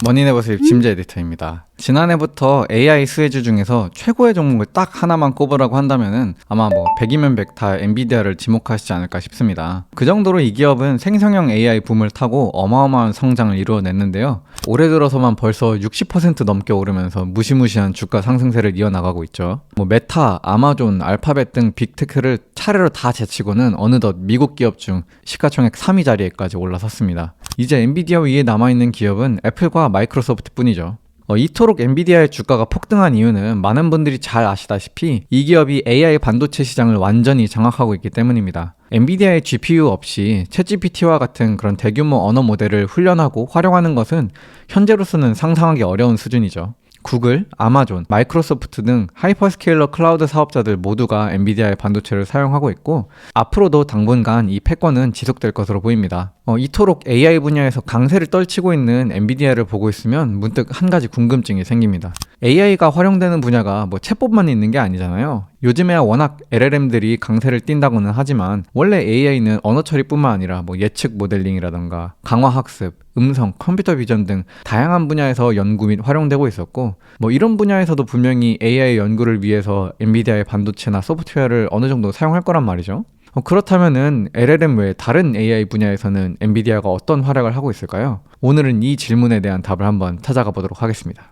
머니네버스의 짐재 에디터입니다. 지난해부터 AI 수혜주 중에서 최고의 종목을 딱 하나만 꼽으라고 한다면은 아마 100이면 100 다 엔비디아를 지목하시지 않을까 싶습니다. 그 정도로 이 기업은 생성형 AI 붐을 타고 어마어마한 성장을 이루어냈는데요. 올해 들어서만 벌써 60% 넘게 오르면서 무시무시한 주가 상승세를 이어나가고 있죠. 메타, 아마존, 알파벳 등 빅테크를 차례로 다 제치고는 어느덧 미국 기업 중 시가총액 3위 자리에까지 올라섰습니다. 이제 엔비디아 위에 남아있는 기업은 애플과 마이크로소프트 뿐이죠. 이토록 엔비디아의 주가가 폭등한 이유는 많은 분들이 잘 아시다시피 이 기업이 AI 반도체 시장을 완전히 장악하고 있기 때문입니다. 엔비디아의 GPU 없이 챗GPT와 같은 그런 대규모 언어 모델을 훈련하고 활용하는 것은 현재로서는 상상하기 어려운 수준이죠. 구글, 아마존, 마이크로소프트 등 하이퍼스케일러 클라우드 사업자들 모두가 엔비디아의 반도체를 사용하고 있고 앞으로도 당분간 이 패권은 지속될 것으로 보입니다. 이토록 AI 분야에서 강세를 떨치고 있는 엔비디아를 보고 있으면 문득 한 가지 궁금증이 생깁니다. AI가 활용되는 분야가 챗봇만 있는 게 아니잖아요. 요즘에야 워낙 LLM들이 강세를 띈다고는 하지만 원래 AI는 언어 처리뿐만 아니라 예측 모델링이라던가 강화 학습, 음성, 컴퓨터 비전 등 다양한 분야에서 연구 및 활용되고 있었고 이런 분야에서도 분명히 AI 연구를 위해서 엔비디아의 반도체나 소프트웨어를 어느 정도 사용할 거란 말이죠. 그렇다면은 LLM 외에 다른 AI 분야에서는 엔비디아가 어떤 활약을 하고 있을까요? 오늘은 이 질문에 대한 답을 한번 찾아가 보도록 하겠습니다.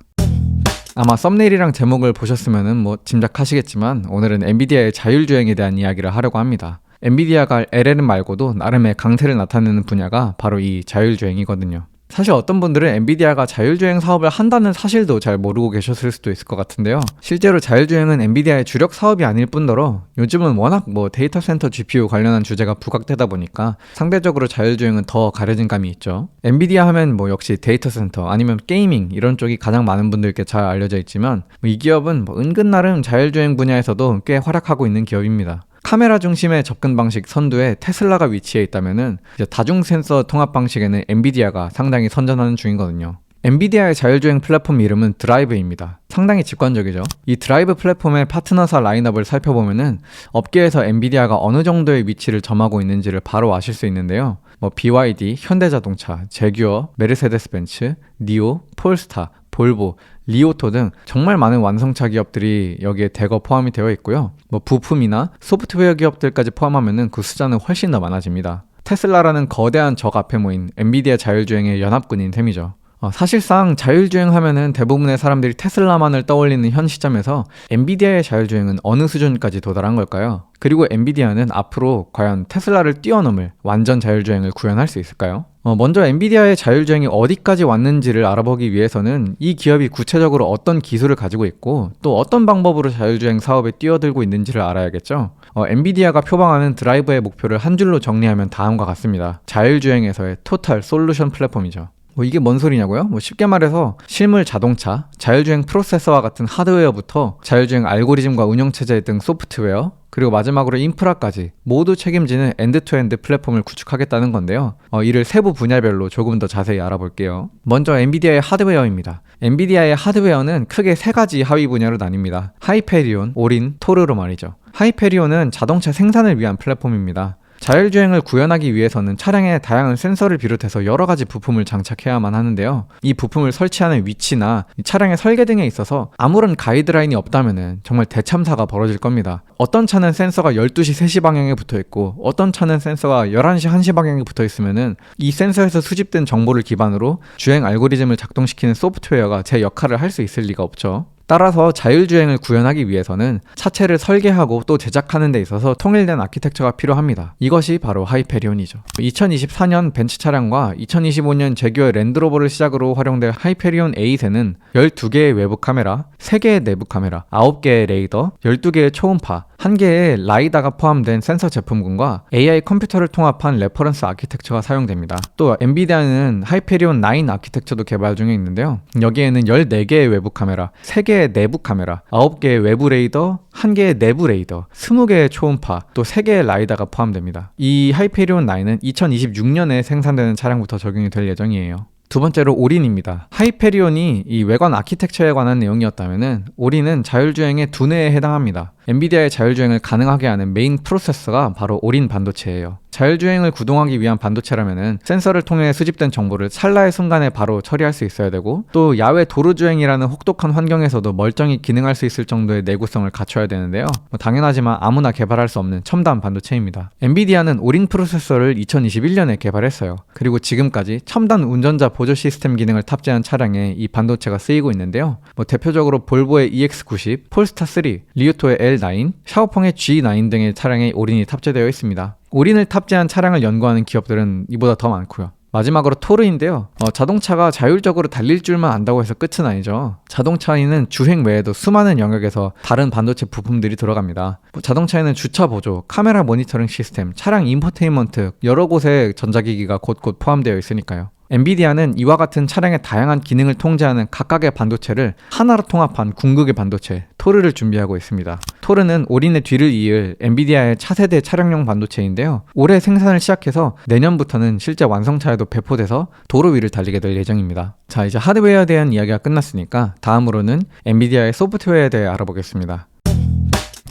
아마 썸네일이랑 제목을 보셨으면은 짐작하시겠지만 오늘은 엔비디아의 자율주행에 대한 이야기를 하려고 합니다. 엔비디아가 LLM 말고도 나름의 강세를 나타내는 분야가 바로 이 자율주행이거든요. 사실 어떤 분들은 엔비디아가 자율주행 사업을 한다는 사실도 잘 모르고 계셨을 수도 있을 것 같은데요. 실제로 자율주행은 엔비디아의 주력 사업이 아닐 뿐더러 요즘은 워낙 데이터 센터 GPU 관련한 주제가 부각되다 보니까 상대적으로 자율주행은 더 가려진 감이 있죠. 엔비디아 하면 역시 데이터 센터 아니면 게이밍 이런 쪽이 가장 많은 분들께 잘 알려져 있지만 이 기업은 은근 나름 자율주행 분야에서도 꽤 활약하고 있는 기업입니다. 카메라 중심의 접근 방식 선두에 테슬라가 위치해 있다면은 이제 다중 센서 통합 방식에는 엔비디아가 상당히 선전하는 중이거든요. 엔비디아의 자율주행 플랫폼 이름은 드라이브입니다. 상당히 직관적이죠. 이 드라이브 플랫폼의 파트너사 라인업을 살펴보면은 업계에서 엔비디아가 어느 정도의 위치를 점하고 있는지를 바로 아실 수 있는데요. BYD, 현대자동차, 제규어, 메르세데스벤츠, 니오, 폴스타, 볼보, 리오토 등 정말 많은 완성차 기업들이 여기에 대거 포함이 되어 있고요. 부품이나 소프트웨어 기업들까지 포함하면은 그 숫자는 훨씬 더 많아집니다. 테슬라라는 거대한 적 앞에 모인 엔비디아 자율주행의 연합군인 셈이죠. 사실상 자율주행 하면은 대부분의 사람들이 테슬라만을 떠올리는 현 시점에서 엔비디아의 자율주행은 어느 수준까지 도달한 걸까요? 그리고 엔비디아는 앞으로 과연 테슬라를 뛰어넘을 완전 자율주행을 구현할 수 있을까요? 먼저 엔비디아의 자율주행이 어디까지 왔는지를 알아보기 위해서는 이 기업이 구체적으로 어떤 기술을 가지고 있고 또 어떤 방법으로 자율주행 사업에 뛰어들고 있는지를 알아야겠죠. 엔비디아가 표방하는 드라이브의 목표를 한 줄로 정리하면 다음과 같습니다. 자율주행에서의 토탈 솔루션 플랫폼이죠. 이게 뭔 소리냐고요? 쉽게 말해서 실물 자동차, 자율주행 프로세서와 같은 하드웨어부터 자율주행 알고리즘과 운영체제 등 소프트웨어, 그리고 마지막으로 인프라까지 모두 책임지는 엔드투엔드 플랫폼을 구축하겠다는 건데요. 이를 세부 분야별로 조금 더 자세히 알아볼게요. 먼저 엔비디아의 하드웨어입니다. 엔비디아의 하드웨어는 크게 세 가지 하위 분야로 나뉩니다. 하이페리온, 오린, 토르로 말이죠. 하이페리온은 자동차 생산을 위한 플랫폼입니다. 자율주행을 구현하기 위해서는 차량에 다양한 센서를 비롯해서 여러 가지 부품을 장착해야만 하는데요. 이 부품을 설치하는 위치나 차량의 설계 등에 있어서 아무런 가이드라인이 없다면 정말 대참사가 벌어질 겁니다. 어떤 차는 센서가 12시 3시 방향에 붙어 있고 어떤 차는 센서가 11시 1시 방향에 붙어 있으면 이 센서에서 수집된 정보를 기반으로 주행 알고리즘을 작동시키는 소프트웨어가 제 역할을 할 수 있을 리가 없죠. 따라서 자율주행을 구현하기 위해서는 차체를 설계하고 또 제작하는 데 있어서 통일된 아키텍처가 필요합니다. 이것이 바로 하이페리온이죠. 2024년 벤츠 차량과 2025년 제규어 랜드로버를 시작으로 활용될 하이페리온 8에는 12개의 외부 카메라, 3개의 내부 카메라, 9개의 레이더, 12개의 초음파, 1개의 라이다가 포함된 센서 제품군과 AI 컴퓨터를 통합한 레퍼런스 아키텍처가 사용됩니다. 또 엔비디아는 하이페리온 9 아키텍처도 개발 중에 있는데요. 여기에는 14개의 외부 카메라, 3개의 내부 카메라, 9개의 외부 레이더, 1개의 내부 레이더, 20개의 초음파, 또 3개의 라이다가 포함됩니다. 이 하이페리온 9은 2026년에 생산되는 차량부터 적용이 될 예정이에요. 두 번째로 오린입니다. 하이페리온이 이 외관 아키텍처에 관한 내용이었다면은 오린은 자율주행의 두뇌에 해당합니다. 엔비디아의 자율주행을 가능하게 하는 메인 프로세서가 바로 오린 반도체예요. 자율주행을 구동하기 위한 반도체라면은 센서를 통해 수집된 정보를 찰나의 순간에 바로 처리할 수 있어야 되고, 또 야외 도로주행이라는 혹독한 환경에서도 멀쩡히 기능할 수 있을 정도의 내구성을 갖춰야 되는데요. 당연하지만 아무나 개발할 수 없는 첨단 반도체입니다. 엔비디아는 오린 프로세서를 2021년에 개발했어요. 그리고 지금까지 첨단 운전자 보조 시스템 기능을 탑재한 차량에 이 반도체가 쓰이고 있는데요. 대표적으로 볼보의 EX90, 폴스타3, 리오토의 L9, 샤오펑의 G9 등의 차량에 오린이 탑재되어 있습니다. 오린을 탑재한 차량을 연구하는 기업들은 이보다 더 많고요. 마지막으로 토르인데요. 자동차가 자율적으로 달릴 줄만 안다고 해서 끝은 아니죠. 자동차에는 주행 외에도 수많은 영역에서 다른 반도체 부품들이 들어갑니다. 자동차에는 주차 보조, 카메라 모니터링 시스템, 차량 인포테인먼트, 여러 곳에 전자기기가 곳곳 포함되어 있으니까요. 엔비디아는 이와 같은 차량의 다양한 기능을 통제하는 각각의 반도체를 하나로 통합한 궁극의 반도체, 토르를 준비하고 있습니다. 토르는 오린의 뒤를 이을 엔비디아의 차세대 차량용 반도체인데요. 올해 생산을 시작해서 내년부터는 실제 완성차에도 배포돼서 도로 위를 달리게 될 예정입니다. 자, 이제 하드웨어에 대한 이야기가 끝났으니까 다음으로는 엔비디아의 소프트웨어에 대해 알아보겠습니다.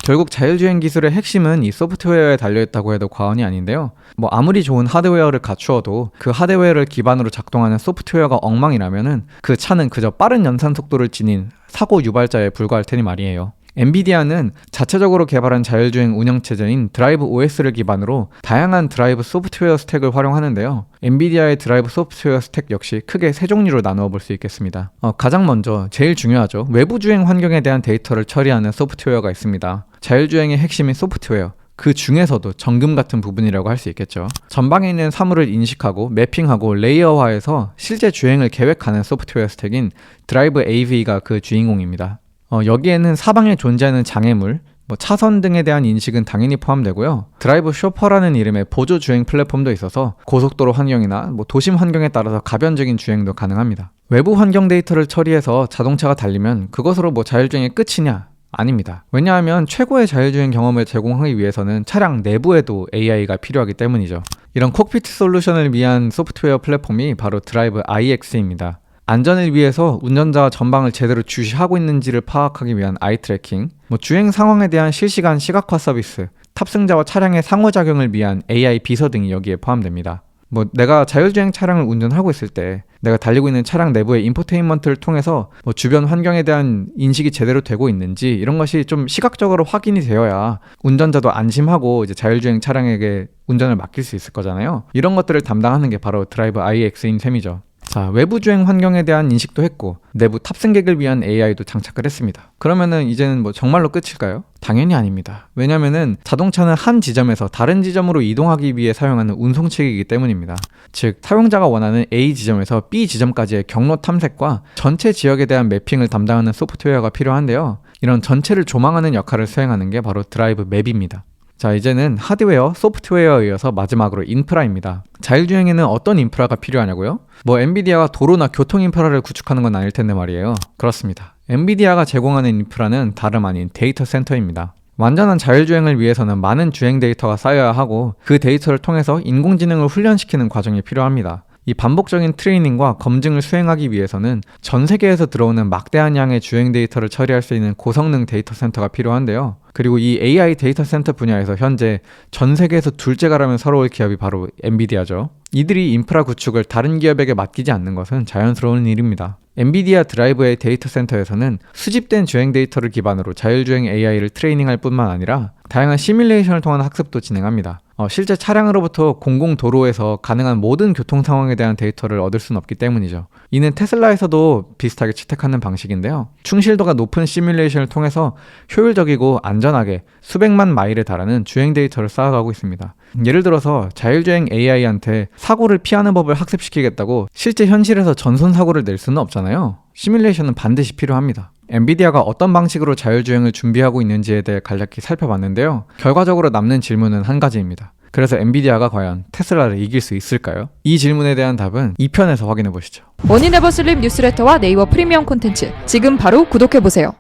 결국 자율주행 기술의 핵심은 이 소프트웨어에 달려있다고 해도 과언이 아닌데요. 아무리 좋은 하드웨어를 갖추어도 그 하드웨어를 기반으로 작동하는 소프트웨어가 엉망이라면은 그 차는 그저 빠른 연산 속도를 지닌 사고 유발자에 불과할 테니 말이에요. 엔비디아는 자체적으로 개발한 자율주행 운영체제인 드라이브 OS를 기반으로 다양한 드라이브 소프트웨어 스택을 활용하는데요. 엔비디아의 드라이브 소프트웨어 스택 역시 크게 세 종류로 나누어 볼 수 있겠습니다. 가장 먼저 제일 중요하죠. 외부 주행 환경에 대한 데이터를 처리하는 소프트웨어가 있습니다. 자율주행의 핵심인 소프트웨어, 그 중에서도 정금 같은 부분이라고 할 수 있겠죠. 전방에 있는 사물을 인식하고 매핑하고 레이어화해서 실제 주행을 계획하는 소프트웨어 스택인 드라이브 AV가 그 주인공입니다. 여기에는 사방에 존재하는 장애물, 차선 등에 대한 인식은 당연히 포함되고요. 드라이브 쇼퍼라는 이름의 보조 주행 플랫폼도 있어서 고속도로 환경이나 도심 환경에 따라서 가변적인 주행도 가능합니다. 외부 환경 데이터를 처리해서 자동차가 달리면 그것으로 자율주행의 끝이냐? 아닙니다. 왜냐하면 최고의 자율주행 경험을 제공하기 위해서는 차량 내부에도 AI가 필요하기 때문이죠. 이런 콕피트 솔루션을 위한 소프트웨어 플랫폼이 바로 드라이브 IX입니다. 안전을 위해서 운전자가 전방을 제대로 주시하고 있는지를 파악하기 위한 아이 트래킹, 주행 상황에 대한 실시간 시각화 서비스, 탑승자와 차량의 상호작용을 위한 AI 비서 등이 여기에 포함됩니다. 내가 자율주행 차량을 운전하고 있을 때 내가 달리고 있는 차량 내부의 인포테인먼트를 통해서 주변 환경에 대한 인식이 제대로 되고 있는지 이런 것이 좀 시각적으로 확인이 되어야 운전자도 안심하고 이제 자율주행 차량에게 운전을 맡길 수 있을 거잖아요. 이런 것들을 담당하는 게 바로 드라이브 IX인 셈이죠. 자, 외부 주행 환경에 대한 인식도 했고 내부 탑승객을 위한 AI도 장착을 했습니다. 그러면은 이제는 정말로 끝일까요? 당연히 아닙니다. 왜냐면은 자동차는 한 지점에서 다른 지점으로 이동하기 위해 사용하는 운송체계이기 때문입니다. 즉, 사용자가 원하는 A 지점에서 B 지점까지의 경로 탐색과 전체 지역에 대한 매핑을 담당하는 소프트웨어가 필요한데요. 이런 전체를 조망하는 역할을 수행하는 게 바로 드라이브 맵입니다. 자, 이제는 하드웨어, 소프트웨어에 이어서 마지막으로 인프라입니다. 자율주행에는 어떤 인프라가 필요하냐고요? 엔비디아가 도로나 교통 인프라를 구축하는 건 아닐 텐데 말이에요. 그렇습니다. 엔비디아가 제공하는 인프라는 다름 아닌 데이터 센터입니다. 완전한 자율주행을 위해서는 많은 주행 데이터가 쌓여야 하고 그 데이터를 통해서 인공지능을 훈련시키는 과정이 필요합니다. 이 반복적인 트레이닝과 검증을 수행하기 위해서는 전 세계에서 들어오는 막대한 양의 주행 데이터를 처리할 수 있는 고성능 데이터 센터가 필요한데요. 그리고 이 AI 데이터 센터 분야에서 현재 전 세계에서 둘째가라면 서러울 기업이 바로 엔비디아죠. 이들이 인프라 구축을 다른 기업에게 맡기지 않는 것은 자연스러운 일입니다. 엔비디아 드라이브의 데이터 센터에서는 수집된 주행 데이터를 기반으로 자율주행 AI를 트레이닝할 뿐만 아니라 다양한 시뮬레이션을 통한 학습도 진행합니다. 실제 차량으로부터 공공도로에서 가능한 모든 교통 상황에 대한 데이터를 얻을 수는 없기 때문이죠. 이는 테슬라에서도 비슷하게 채택하는 방식인데요. 충실도가 높은 시뮬레이션을 통해서 효율적이고 안전하게 수백만 마일에 달하는 주행 데이터를 쌓아가고 있습니다. 예를 들어서 자율주행 AI한테 사고를 피하는 법을 학습시키겠다고 실제 현실에서 전손사고를 낼 수는 없잖아요. 시뮬레이션은 반드시 필요합니다. 엔비디아가 어떤 방식으로 자율주행을 준비하고 있는지에 대해 간략히 살펴봤는데요. 결과적으로 남는 질문은 한 가지입니다. 그래서 엔비디아가 과연 테슬라를 이길 수 있을까요? 이 질문에 대한 답은 2편에서 확인해 보시죠. 머니네버슬립 뉴스레터와 네이버 프리미엄 콘텐츠 지금 바로 구독해보세요.